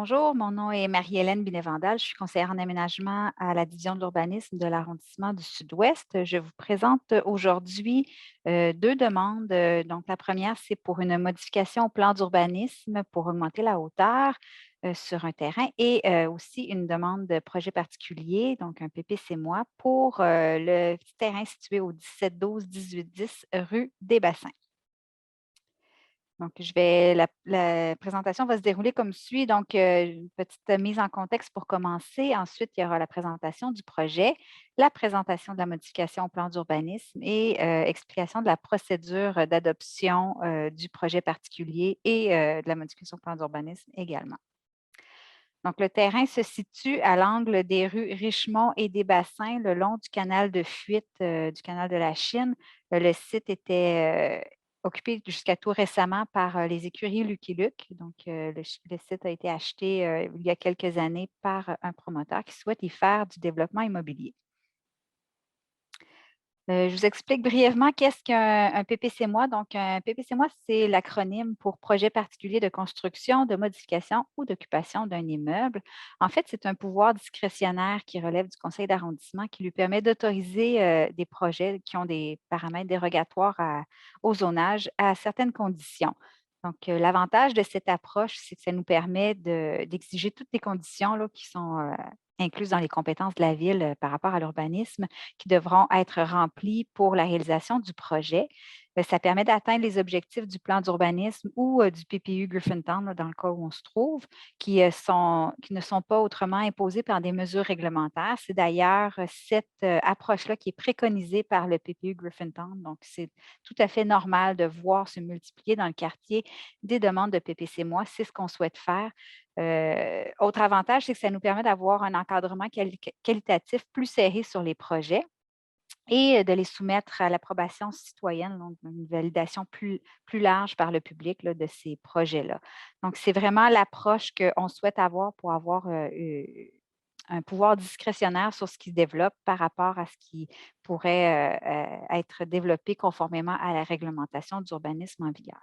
Bonjour, mon nom est Marie-Hélène Binet-Vandal. Je suis conseillère en aménagement à la division de l'urbanisme de l'arrondissement du Sud-Ouest. Je vous présente aujourd'hui deux demandes. Donc, la première, c'est pour une modification au plan d'urbanisme pour augmenter la hauteur sur un terrain et aussi une demande de projet particulier, donc un PPC-moi, pour le petit terrain situé au 1712-1810 rue des Bassins. Donc, la présentation va se dérouler comme suit. Donc, une petite mise en contexte pour commencer. Ensuite, il y aura la présentation du projet, la présentation de la modification au plan d'urbanisme et explication de la procédure d'adoption du projet particulier et de la modification au plan d'urbanisme également. Donc, le terrain se situe à l'angle des rues Richemont et des Bassins, le long du canal de fuite du canal de la Chine. Le site était occupé jusqu'à tout récemment par les écuries Lucky Luke. Donc, le site a été acheté il y a quelques années par un promoteur qui souhaite y faire du développement immobilier. Je vous explique brièvement qu'est-ce qu'un PPC-moi. Donc, un PPC-moi, c'est l'acronyme pour projet particulier de construction, de modification ou d'occupation d'un immeuble. En fait, c'est un pouvoir discrétionnaire qui relève du conseil d'arrondissement qui lui permet d'autoriser des projets qui ont des paramètres dérogatoires au zonage à certaines conditions. Donc, l'avantage de cette approche, c'est que ça nous permet d'exiger toutes les conditions là, qui sont incluses dans les compétences de la ville par rapport à l'urbanisme qui devront être remplies pour la réalisation du projet. Ça permet d'atteindre les objectifs du plan d'urbanisme ou du PPU Griffintown, là, dans le cas où on se trouve, qui ne sont pas autrement imposés par des mesures réglementaires. C'est d'ailleurs cette approche-là qui est préconisée par le PPU Griffintown. Donc, c'est tout à fait normal de voir se multiplier dans le quartier des demandes de PPC-moi. C'est ce qu'on souhaite faire. Autre avantage, c'est que ça nous permet d'avoir un encadrement qualitatif plus serré sur les projets et de les soumettre à l'approbation citoyenne, donc une validation plus large par le public là, de ces projets-là. Donc, c'est vraiment l'approche qu'on souhaite avoir pour avoir un pouvoir discrétionnaire sur ce qui se développe par rapport à ce qui pourrait être développé conformément à la réglementation d'urbanisme en vigueur.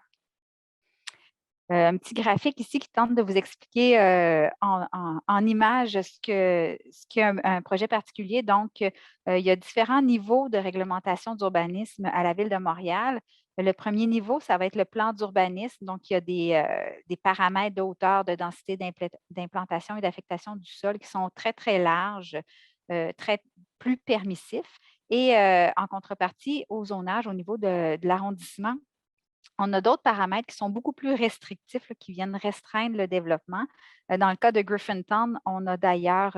Un petit graphique ici qui tente de vous expliquer en images ce qu'est un projet particulier. Donc, il y a différents niveaux de réglementation d'urbanisme à la Ville de Montréal. Le premier niveau, ça va être le plan d'urbanisme. Donc, il y a des paramètres de hauteur, de densité d'implantation et d'affectation du sol qui sont très, très larges, plus permissifs. Et en contrepartie, au zonage, au niveau de l'arrondissement, on a d'autres paramètres qui sont beaucoup plus restrictifs, là, qui viennent restreindre le développement. Dans le cas de Griffintown, on a d'ailleurs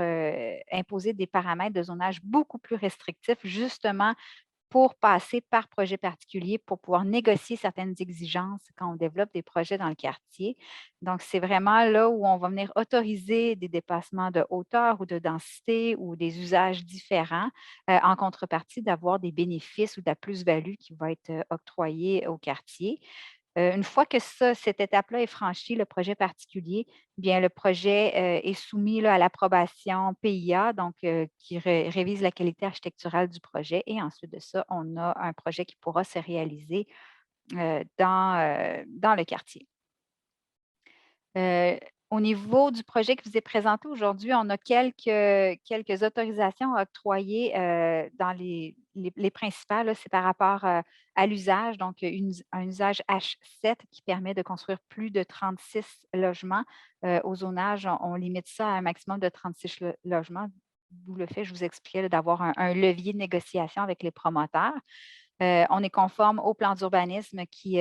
imposé des paramètres de zonage beaucoup plus restrictifs, justement pour passer par projet particulier, pour pouvoir négocier certaines exigences quand on développe des projets dans le quartier. Donc, c'est vraiment là où on va venir autoriser des dépassements de hauteur ou de densité ou des usages différents en contrepartie d'avoir des bénéfices ou de la plus-value qui va être octroyée au quartier. Une fois que cette étape-là est franchie, le projet particulier, bien le projet est soumis là, à l'approbation PIA, donc qui révise la qualité architecturale du projet. Et ensuite de ça, on a un projet qui pourra se réaliser dans le quartier. Heu, Au niveau du projet qui vous est présenté aujourd'hui, on a quelques autorisations octroyées, dans les principales, là, c'est par rapport, à l'usage, donc un usage H7 qui permet de construire plus de 36 logements. Au zonage, on limite ça à un maximum de 36 logements, d'où le fait, je vous expliquais, là, d'avoir un levier de négociation avec les promoteurs. On est conforme au plan d'urbanisme qui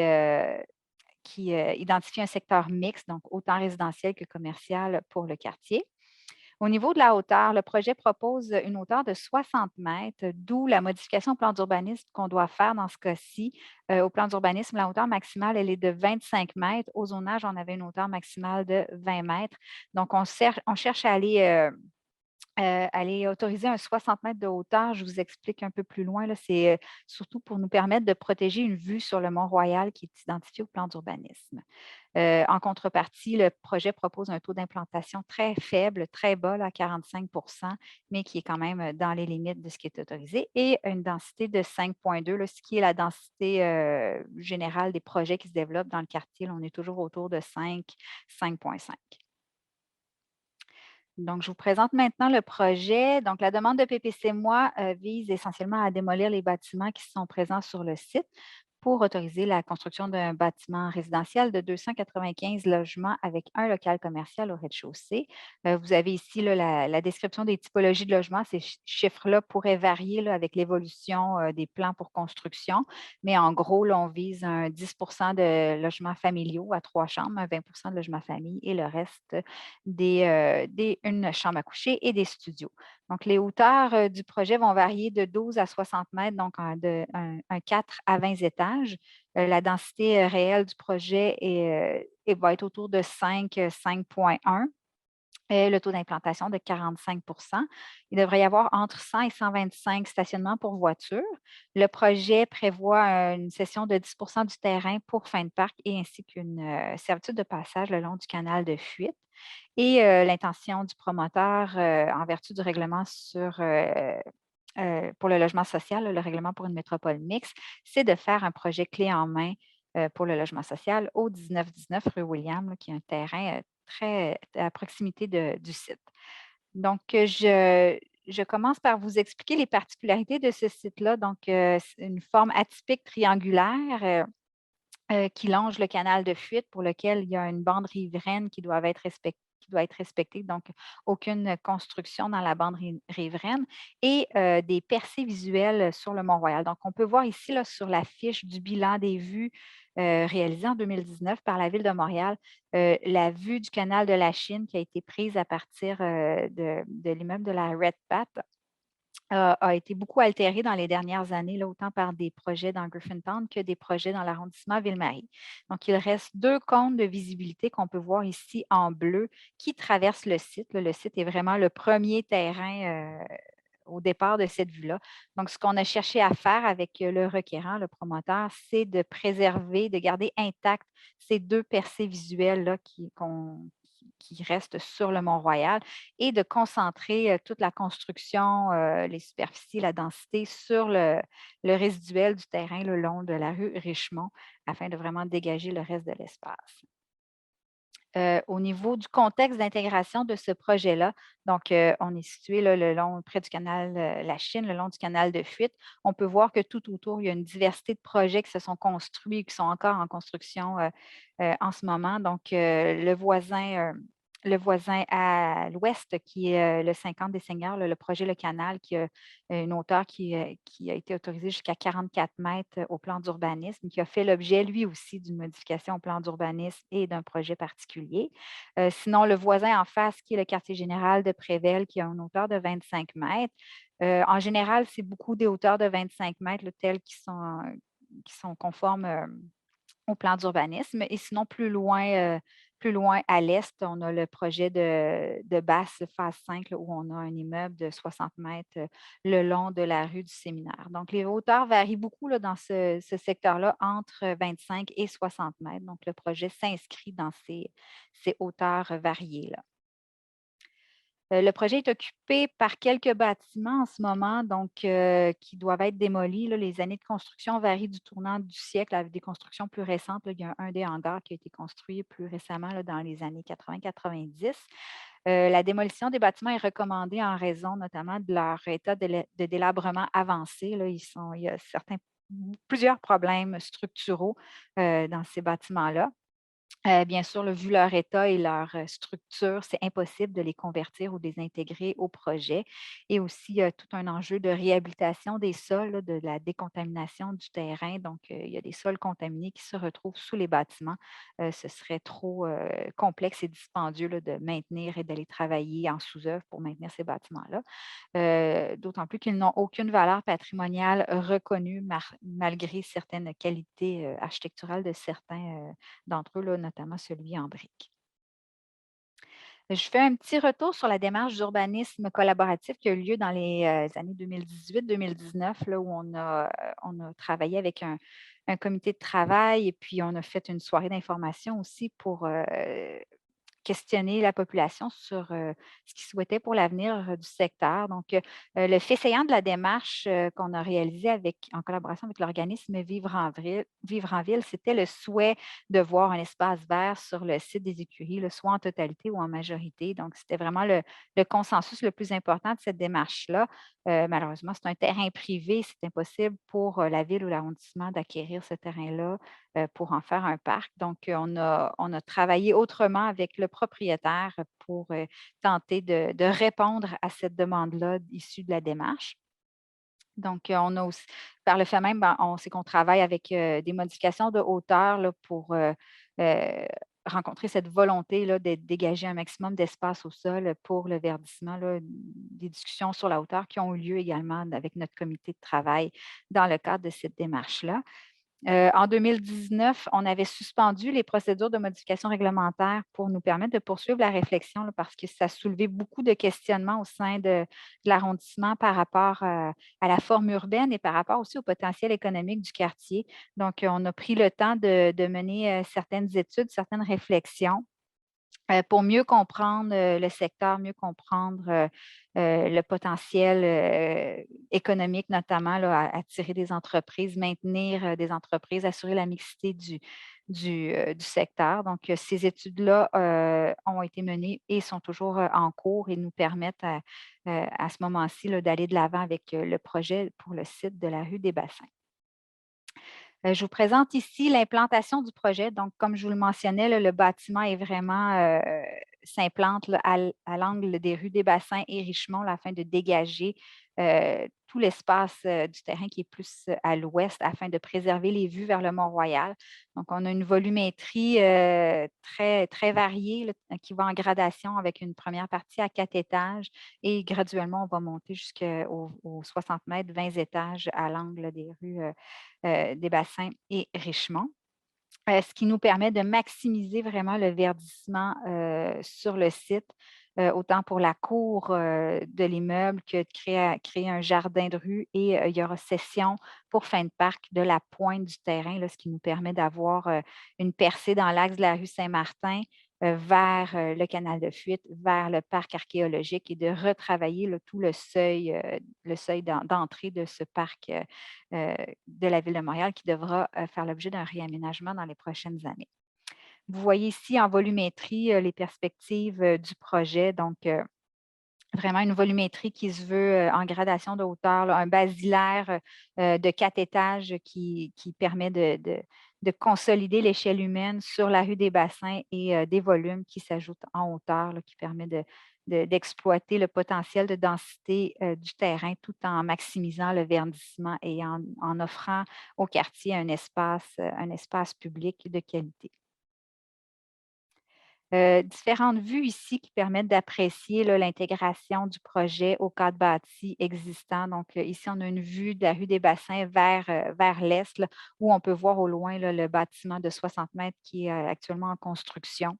identifie un secteur mixte, donc autant résidentiel que commercial pour le quartier. Au niveau de la hauteur, le projet propose une hauteur de 60 mètres, d'où la modification au plan d'urbanisme qu'on doit faire dans ce cas-ci. Au plan d'urbanisme, la hauteur maximale, elle est de 25 mètres. Au zonage, on avait une hauteur maximale de 20 mètres. Donc, on cherche à aller autoriser un 60 mètres de hauteur. Je vous explique un peu plus loin. Là, c'est surtout pour nous permettre de protéger une vue sur le Mont-Royal qui est identifié au plan d'urbanisme. En contrepartie, le projet propose un taux d'implantation très faible, très bas, là, à 45 mais qui est quand même dans les limites de ce qui est autorisé, et une densité de 5,2, là, ce qui est la densité générale des projets qui se développent dans le quartier. Là, on est toujours autour de 5, 5,5. Donc, je vous présente maintenant le projet. Donc, la demande de PPC-Moi vise essentiellement à démolir les bâtiments qui sont présents sur le site pour autoriser la construction d'un bâtiment résidentiel de 295 logements avec un local commercial au rez-de-chaussée. Vous avez ici là, la description des typologies de logements. Ces chiffres-là pourraient varier là, avec l'évolution des plans pour construction, mais en gros, là, on vise un 10 de logements familiaux à 3 chambres, un 20 de logements famille et le reste une chambre à coucher et des studios. Donc, les hauteurs du projet vont varier de 12 à 60 mètres, donc un 4 à 20 étages. La densité réelle du projet va être autour de 5,1. Le taux d'implantation de 45. Il devrait y avoir entre 100 et 125 stationnements pour voitures. Le projet prévoit une cession de 10 du terrain pour fin de parc et ainsi qu'une servitude de passage le long du canal de fuite. Et l'intention du promoteur, en vertu du règlement pour le logement social, le règlement pour une métropole mixte, c'est de faire un projet clé en main pour le logement social au 1919 rue William, là, qui est un terrain très à proximité du site. Donc, je commence par vous expliquer les particularités de ce site-là. Donc, c'est une forme atypique triangulaire qui longe le canal de fuite pour lequel il y a une bande riveraine qui doit être respectée, donc aucune construction dans la bande riveraine et des percées visuelles sur le Mont-Royal. Donc, on peut voir ici là, sur la fiche du bilan des vues réalisé en 2019 par la Ville de Montréal, la vue du canal de la Chine qui a été prise à partir de l'immeuble de la Red Pat a été beaucoup altérée dans les dernières années, là, autant par des projets dans Griffintown que des projets dans l'arrondissement Ville-Marie. Donc, il reste 2 cônes de visibilité qu'on peut voir ici en bleu qui traversent le site. Là. Le site est vraiment le premier terrain au départ de cette vue-là. Donc, ce qu'on a cherché à faire avec le requérant, le promoteur, c'est de préserver, de garder intactes ces 2 percées visuelles-là qui restent sur le Mont-Royal et de concentrer toute la construction, les superficies, la densité sur le résiduel du terrain le long de la rue Richemont afin de vraiment dégager le reste de l'espace. Au niveau du contexte d'intégration de ce projet-là, donc on est situé là, le long, près du canal La Chine, le long du canal de fuite. On peut voir que tout autour, il y a une diversité de projets qui se sont construits, qui sont encore en construction en ce moment. Donc, le voisin à l'ouest, qui est le 50 des Seigneurs, le projet Le Canal, qui a une hauteur qui a été autorisée jusqu'à 44 mètres au plan d'urbanisme, qui a fait l'objet, lui aussi, d'une modification au plan d'urbanisme et d'un projet particulier. Sinon, le voisin en face, qui est le quartier général de Prével, qui a une hauteur de 25 mètres. En général, c'est beaucoup des hauteurs de 25 mètres, là, telles qui sont conformes au plan d'urbanisme. Et sinon, plus loin à l'est, on a le projet de Basse phase 5, là, où on a un immeuble de 60 mètres le long de la rue du Séminaire. Donc, les hauteurs varient beaucoup là, dans ce secteur-là, entre 25 et 60 mètres. Donc, le projet s'inscrit dans ces hauteurs variées-là. Le projet est occupé par quelques bâtiments en ce moment, donc qui doivent être démolis. Là. Les années de construction varient du tournant du siècle avec des constructions plus récentes. Là. Il y a un des hangars qui a été construit plus récemment là, dans les années 80-90. La démolition des bâtiments est recommandée en raison notamment de leur état de délabrement avancé. Là. Il y a plusieurs problèmes structuraux dans ces bâtiments-là. Bien sûr, là, vu leur état et leur structure, c'est impossible de les convertir ou de les intégrer au projet. Et aussi, il y a tout un enjeu de réhabilitation des sols, là, de la décontamination du terrain. Donc, il y a des sols contaminés qui se retrouvent sous les bâtiments. Ce serait trop complexe et dispendieux là, de maintenir et d'aller travailler en sous-œuvre pour maintenir ces bâtiments-là. D'autant plus qu'ils n'ont aucune valeur patrimoniale reconnue malgré certaines qualités architecturales de certains d'entre eux, là, notamment celui en briques. Je fais un petit retour sur la démarche d'urbanisme collaboratif qui a eu lieu dans les années 2018-2019, là, où on a travaillé avec un comité de travail et puis on a fait une soirée d'information aussi pour questionner la population sur ce qu'ils souhaitaient pour l'avenir du secteur. Donc, le fait saillant de la démarche qu'on a réalisée en collaboration avec l'organisme Vivre en Ville, c'était le souhait de voir un espace vert sur le site des écuries, là, soit en totalité ou en majorité. Donc, c'était vraiment le consensus le plus important de cette démarche-là. Malheureusement, c'est un terrain privé. C'est impossible pour la ville ou l'arrondissement d'acquérir ce terrain-là pour en faire un parc. Donc, on a travaillé autrement avec le propriétaire pour tenter de répondre à cette demande-là issue de la démarche. Donc, on a aussi, par le fait même, ben, on sait qu'on travaille avec des modifications de hauteur là, pour euh, rencontrer cette volonté-là de dégager un maximum d'espace au sol pour le verdissement, là, des discussions sur la hauteur qui ont eu lieu également avec notre comité de travail dans le cadre de cette démarche-là. En 2019, on avait suspendu les procédures de modification réglementaire pour nous permettre de poursuivre la réflexion, là, parce que ça soulevait beaucoup de questionnements au sein de l'arrondissement par rapport à la forme urbaine et par rapport aussi au potentiel économique du quartier. Donc, on a pris le temps de mener certaines études, certaines réflexions pour mieux comprendre le secteur, mieux comprendre le potentiel économique, notamment là, à attirer des entreprises, maintenir des entreprises, assurer la mixité du secteur. Donc, ces études-là ont été menées et sont toujours en cours et nous permettent à ce moment-ci là, d'aller de l'avant avec le projet pour le site de la rue des Bassins. Je vous présente ici l'implantation du projet. Donc, comme je vous le mentionnais, là, le bâtiment est vraiment s'implante là, à l'angle des rues des Bassins et Richemont là, afin de dégager tout l'espace du terrain qui est plus à l'ouest afin de préserver les vues vers le Mont-Royal. Donc, on a une volumétrie très, très variée là, qui va en gradation avec une première partie à 4 étages et graduellement, on va monter jusqu'aux 60 mètres, 20 étages à l'angle des rues des Bassins et Richemont. Ce qui nous permet de maximiser vraiment le verdissement sur le site, autant pour la cour de l'immeuble que de créer un jardin de rue et il y aura cession pour fin de parc de la pointe du terrain, là, ce qui nous permet d'avoir une percée dans l'axe de la rue Saint-Martin vers le canal de fuite, vers le parc archéologique et de retravailler là, tout le seuil d'entrée de ce parc de la Ville de Montréal qui devra faire l'objet d'un réaménagement dans les prochaines années. Vous voyez ici en volumétrie les perspectives du projet. Donc, vraiment une volumétrie qui se veut en gradation de hauteur, là, un basilaire de 4 étages qui permet de consolider l'échelle humaine sur la rue des Bassins et des volumes qui s'ajoutent en hauteur, là, qui permet d'exploiter le potentiel de densité du terrain tout en maximisant le verdissement et en offrant au quartier un espace public de qualité. Différentes vues ici qui permettent d'apprécier là, l'intégration du projet au cadre bâti existant. Donc, ici, on a une vue de la rue des Bassins vers l'est, là, où on peut voir au loin là, le bâtiment de 60 mètres qui est actuellement en construction.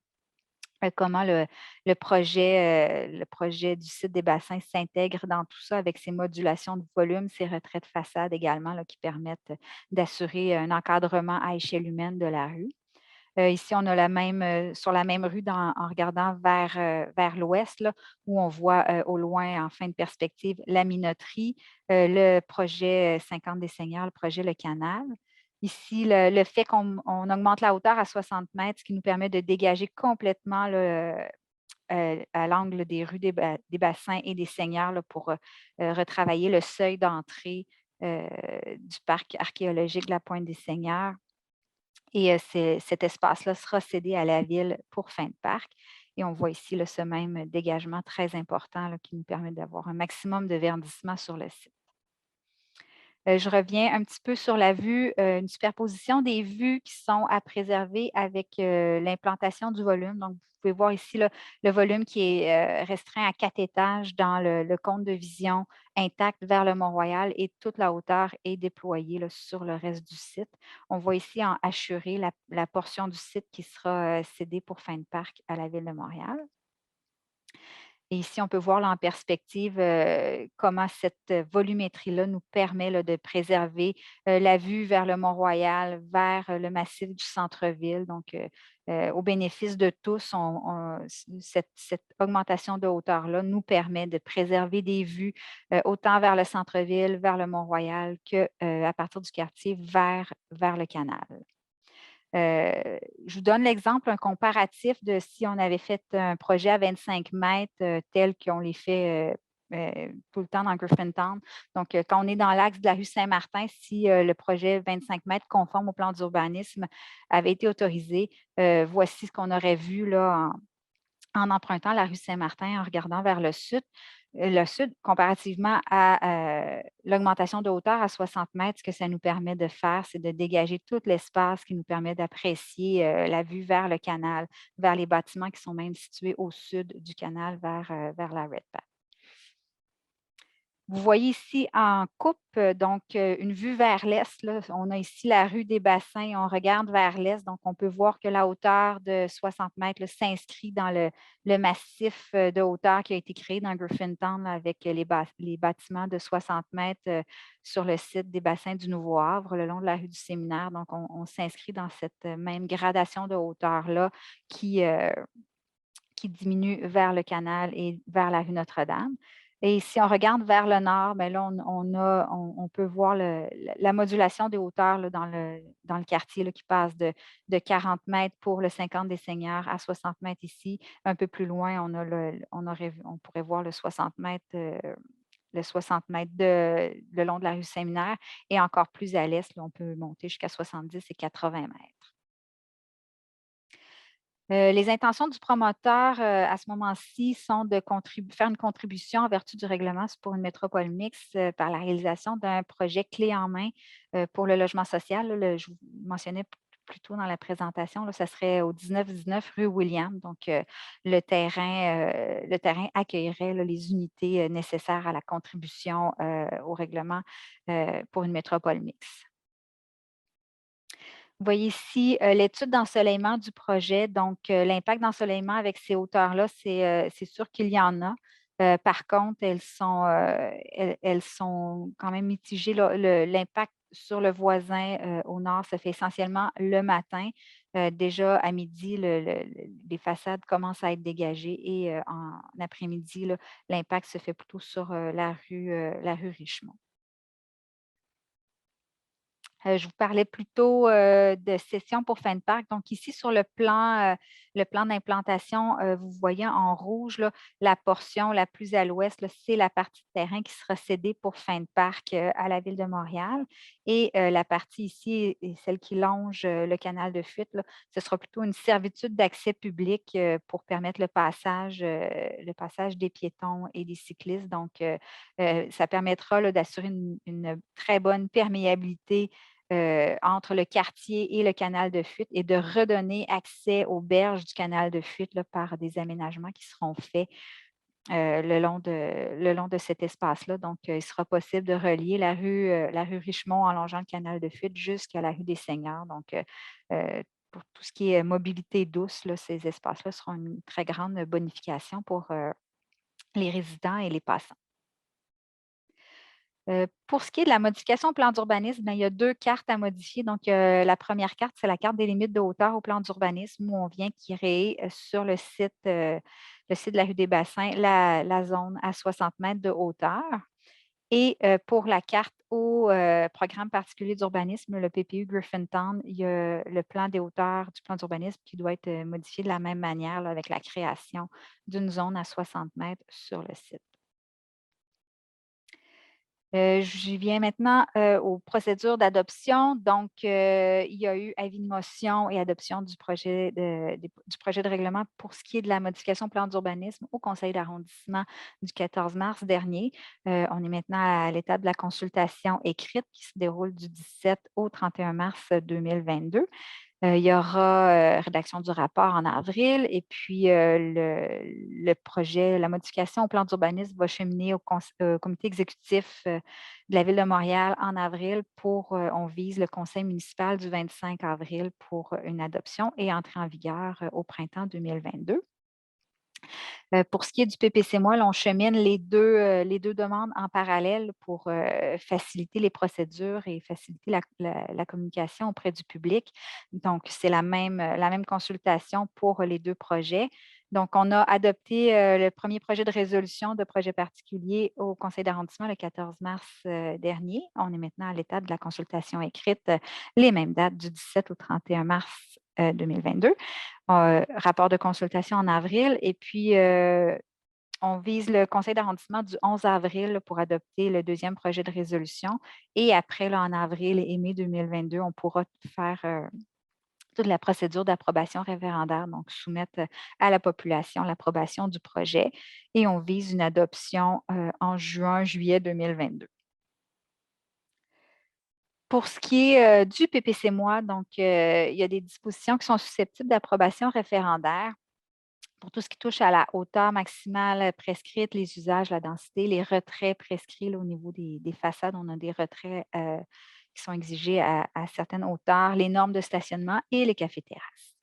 Comment le projet du site des bassins s'intègre dans tout ça avec ses modulations de volume, ses retraits de façade également là, qui permettent d'assurer un encadrement à échelle humaine de la rue. Ici, on a sur la même rue en regardant vers l'ouest, là, où on voit au loin, en fin de perspective, la minoterie, le projet 50 des Seigneurs, le projet Le Canal. Ici, le fait qu'on augmente la hauteur à 60 mètres, ce qui nous permet de dégager complètement là, à l'angle des rues des Bassins et des Seigneurs là, pour retravailler le seuil d'entrée du parc archéologique de la Pointe des Seigneurs et cet espace-là sera cédé à la ville pour fin de parc. Et on voit ici là, ce même dégagement très important là, qui nous permet d'avoir un maximum de verdissement sur le site. Je reviens un petit peu sur la vue, une superposition des vues qui sont à préserver avec l'implantation du volume. Donc, vous pouvez voir ici là, le volume qui est restreint à 4 étages dans le cône de vision intact vers le Mont-Royal et toute la hauteur est déployée là, sur le reste du site. On voit ici en hachuré la portion du site qui sera cédée pour fin de parc à la Ville de Montréal. Et ici, on peut voir là, en perspective comment cette volumétrie-là nous permet là, de préserver la vue vers le Mont-Royal, vers le massif du centre-ville. Donc, au bénéfice de tous, cette augmentation de hauteur-là nous permet de préserver des vues autant vers le centre-ville, vers le Mont-Royal, qu'à partir du quartier vers le canal. Je vous donne l'exemple, un comparatif de si on avait fait un projet à 25 mètres tel qu'on les fait tout le temps dans Griffintown. Donc, quand on est dans l'axe de la rue Saint-Martin, si le projet 25 mètres conforme au plan d'urbanisme avait été autorisé, voici ce qu'on aurait vu là, en empruntant la rue Saint-Martin, en regardant vers le sud, comparativement à l'augmentation de hauteur à 60 mètres, ce que ça nous permet de faire, c'est de dégager tout l'espace qui nous permet d'apprécier la vue vers le canal, vers les bâtiments qui sont même situés au sud du canal vers la Red Path. Vous voyez ici en coupe, donc une vue vers l'est. Là. On a ici la rue des Bassins. On regarde vers l'est, donc on peut voir que la hauteur de 60 mètres là, s'inscrit dans le massif de hauteur qui a été créé dans Griffintown là, avec les bâtiments de 60 mètres sur le site des Bassins du Nouveau-Havre, le long de la rue du Séminaire. Donc, on s'inscrit dans cette même gradation de hauteur-là qui diminue vers le canal et vers la rue Notre-Dame. Et si on regarde vers le nord, bien là, on peut voir la modulation des hauteurs là, dans le quartier là, qui passe de 40 mètres pour le 50 des Seigneurs à 60 mètres ici. Un peu plus loin, on pourrait voir le 60 mètres, le long de la rue Séminaire. Et encore plus à l'est, là, on peut monter jusqu'à 70 et 80 mètres. Les intentions du promoteur, à ce moment-ci, sont de faire une contribution en vertu du règlement pour une métropole mixte par la réalisation d'un projet clé en main pour le logement social. Là, je vous mentionnais plus tôt dans la présentation, là, ça serait au 1919 rue William. Donc, le terrain accueillerait là, les unités nécessaires à la contribution au règlement pour une métropole mixte. Vous voyez ici l'étude d'ensoleillement du projet. Donc, l'impact d'ensoleillement avec ces hauteurs-là, c'est sûr qu'il y en a. Par contre, elles sont quand même mitigées. L'impact sur le voisin au nord se fait essentiellement le matin. Déjà à midi, les façades commencent à être dégagées et en après-midi, là, l'impact se fait plutôt sur la rue Richemont. Je vous parlais plutôt de session pour fin de parc. Donc, ici, sur le plan d'implantation, vous voyez en rouge là, la portion la plus à l'ouest, là, c'est la partie de terrain qui sera cédée pour fin de parc à la Ville de Montréal. Et la partie ici est celle qui longe le canal de fuite. Là, ce sera plutôt une servitude d'accès public pour permettre le passage des piétons et des cyclistes. Donc, ça permettra là, d'assurer une très bonne perméabilité entre le quartier et le canal de fuite et de redonner accès aux berges du canal de fuite là, par des aménagements qui seront faits le long de cet espace-là. Donc, il sera possible de relier la rue Richemont en longeant le canal de fuite jusqu'à la rue des Seigneurs. Donc, pour tout ce qui est mobilité douce, là, ces espaces-là seront une très grande bonification pour les résidents et les passants. Pour ce qui est de la modification au plan d'urbanisme, ben, il y a 2 cartes à modifier. Donc, la première carte, c'est la carte des limites de hauteur au plan d'urbanisme où on vient créer sur le site de la rue des Bassins, la zone à 60 mètres de hauteur. Et pour la carte au programme particulier d'urbanisme, le PPU Griffintown, il y a le plan des hauteurs du plan d'urbanisme qui doit être modifié de la même manière là, avec la création d'une zone à 60 mètres sur le site. J'y viens maintenant aux procédures d'adoption. Donc, il y a eu avis de motion et adoption du projet de règlement pour ce qui est de la modification plan d'urbanisme au conseil d'arrondissement du 14 mars dernier. On est maintenant à l'étape de la consultation écrite qui se déroule du 17 au 31 mars 2022. Il y aura rédaction du rapport en avril et puis le projet, la modification au plan d'urbanisme va cheminer au comité exécutif de la Ville de Montréal en avril on vise le conseil municipal du 25 avril pour une adoption et entrée en vigueur au printemps 2022. Pour ce qui est du PPC-moi, là, on chemine les 2 demandes en parallèle pour, faciliter les procédures et faciliter la communication auprès du public. Donc, c'est la même consultation pour les 2 projets. Donc, on a adopté, le premier projet de résolution de projet particulier au conseil d'arrondissement le 14 mars, dernier. On est maintenant à l'étape de la consultation écrite, les mêmes dates du 17 au 31 mars, 2022. Rapport de consultation en avril et puis, on vise le conseil d'arrondissement du 11 avril là, pour adopter le deuxième projet de résolution et après, là, en avril et mai 2022, on pourra faire, toute la procédure d'approbation référendaire, donc soumettre, à la population l'approbation du projet et on vise une adoption, en juin-juillet 2022. Pour ce qui est, du PPC-moi, donc, il y a des dispositions qui sont susceptibles d'approbation référendaire. Pour tout ce qui touche à la hauteur maximale prescrite, les usages, la densité, les retraits prescrits là, au niveau des façades, on a des retraits qui sont exigés à certaines hauteurs, les normes de stationnement et les cafés-terrasses.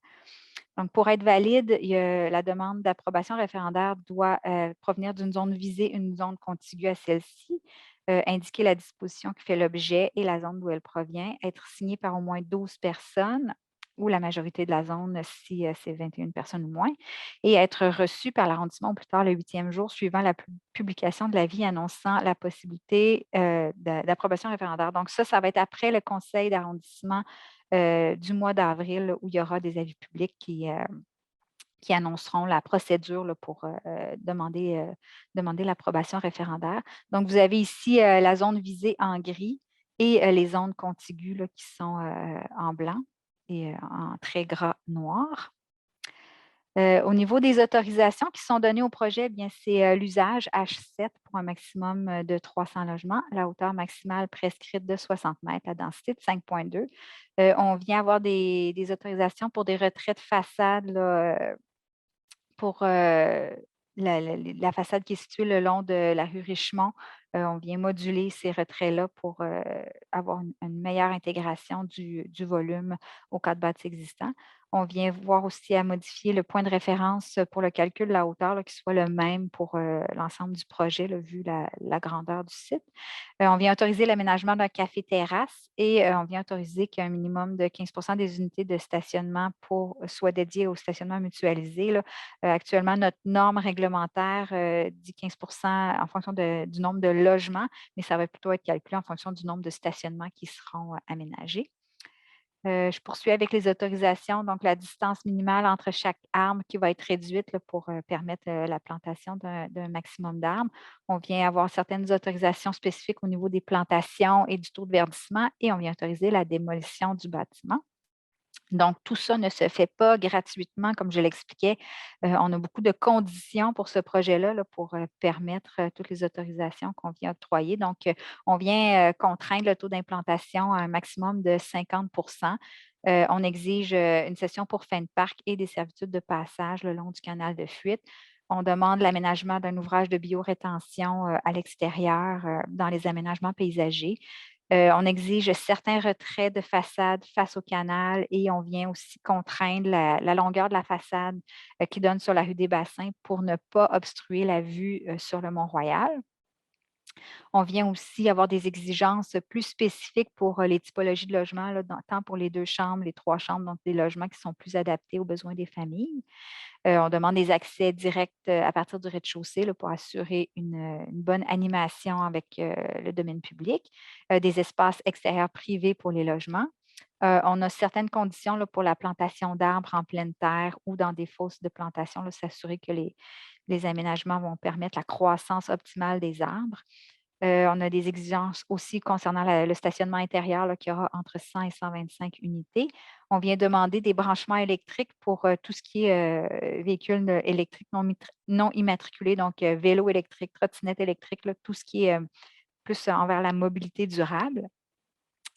Donc, pour être valide, la demande d'approbation référendaire doit provenir d'une zone visée, une zone contiguë à celle-ci, indiquer la disposition qui fait l'objet et la zone d'où elle provient, être signée par au moins 12 personnes ou la majorité de la zone si c'est 21 personnes ou moins, et être reçue par l'arrondissement au plus tard le 8e jour suivant la publication de l'avis annonçant la possibilité d'approbation référendaire. Donc ça va être après le conseil d'arrondissement du mois d'avril où il y aura des avis publics qui annonceront la procédure là, pour demander l'approbation référendaire. Donc, vous avez ici la zone visée en gris et les zones contiguës là, qui sont en blanc et en très gras noir. Au niveau des autorisations qui sont données au projet, eh bien, c'est l'usage H7 pour un maximum de 300 logements, la hauteur maximale prescrite de 60 mètres, la densité de 5,2. On vient avoir des autorisations pour des retraits de façade là, pour la façade qui est située le long de la rue Richemont. On vient moduler ces retraits-là pour avoir une meilleure intégration du volume au cadre bâti existant. On vient voir aussi à modifier le point de référence pour le calcul de la hauteur, là, qui soit le même pour l'ensemble du projet, là, vu la grandeur du site. On vient autoriser l'aménagement d'un café-terrasse et on vient autoriser qu'un minimum de 15 des unités de stationnement soit dédiées au stationnement mutualisé, là. Actuellement, notre norme réglementaire dit 15 en fonction du nombre de logements, mais ça va plutôt être calculé en fonction du nombre de stationnements qui seront aménagés. Je poursuis avec les autorisations, donc la distance minimale entre chaque arbre qui va être réduite là, pour permettre la plantation d'un maximum d'arbres. On vient avoir certaines autorisations spécifiques au niveau des plantations et du taux de verdissement et on vient autoriser la démolition du bâtiment. Donc, tout ça ne se fait pas gratuitement, comme je l'expliquais. On a beaucoup de conditions pour ce projet-là, là, pour permettre toutes les autorisations qu'on vient octroyer. Donc, on vient contraindre le taux d'implantation à un maximum de 50. On exige une cession pour fin de parc et des servitudes de passage le long du canal de fuite. On demande l'aménagement d'un ouvrage de biorétention à l'extérieur dans les aménagements paysagers. On exige certains retraits de façade face au canal et on vient aussi contraindre la longueur de la façade qui donne sur la rue des Bassins pour ne pas obstruer la vue sur le Mont-Royal. On vient aussi avoir des exigences plus spécifiques pour les typologies de logements, là, tant pour les 2 chambres, les 3 chambres, donc des logements qui sont plus adaptés aux besoins des familles. On demande des accès directs à partir du rez-de-chaussée là, pour assurer une bonne animation avec le domaine public, des espaces extérieurs privés pour les logements. On a certaines conditions là, pour la plantation d'arbres en pleine terre ou dans des fosses de plantation, là, s'assurer que les aménagements vont permettre la croissance optimale des arbres. On a des exigences aussi concernant le stationnement intérieur là, qui aura entre 100 et 125 unités. On vient demander des branchements électriques pour tout ce qui est véhicules électriques non immatriculés, donc vélo électrique, trottinette électrique, là, tout ce qui est plus envers la mobilité durable.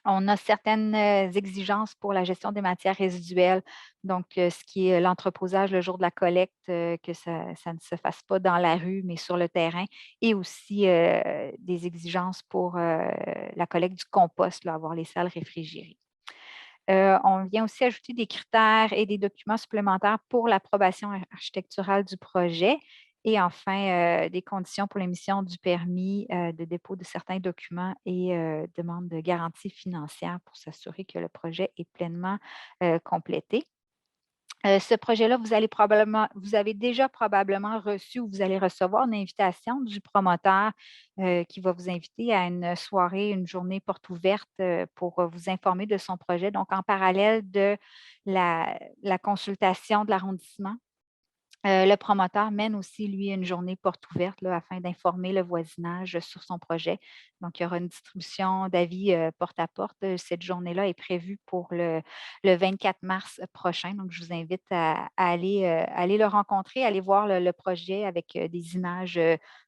On a certaines exigences pour la gestion des matières résiduelles, donc ce qui est l'entreposage le jour de la collecte, que ça ne se fasse pas dans la rue, mais sur le terrain et aussi des exigences pour la collecte du compost, là, avoir les salles réfrigérées. On vient aussi ajouter des critères et des documents supplémentaires pour l'approbation architecturale du projet. Et enfin, des conditions pour l'émission du permis de dépôt de certains documents et demande de garantie financière pour s'assurer que le projet est pleinement complété. Ce projet-là, vous avez déjà probablement reçu ou vous allez recevoir une invitation du promoteur qui va vous inviter à une soirée, une journée porte ouverte pour vous informer de son projet. Donc, en parallèle de la consultation de l'arrondissement, le promoteur mène aussi, lui, une journée porte ouverte là, afin d'informer le voisinage sur son projet. Donc, il y aura une distribution d'avis porte à porte. Cette journée-là est prévue pour le 24 mars prochain. Donc, je vous invite à aller le rencontrer, aller voir le projet avec des images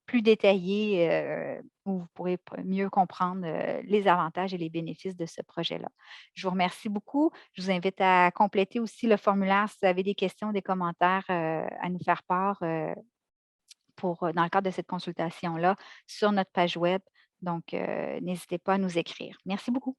plus détaillées où vous pourrez mieux comprendre les avantages et les bénéfices de ce projet-là. Je vous remercie beaucoup. Je vous invite à compléter aussi le formulaire si vous avez des questions, des commentaires à nous faire part dans le cadre de cette consultation-là sur notre page web. Donc, n'hésitez pas à nous écrire. Merci beaucoup.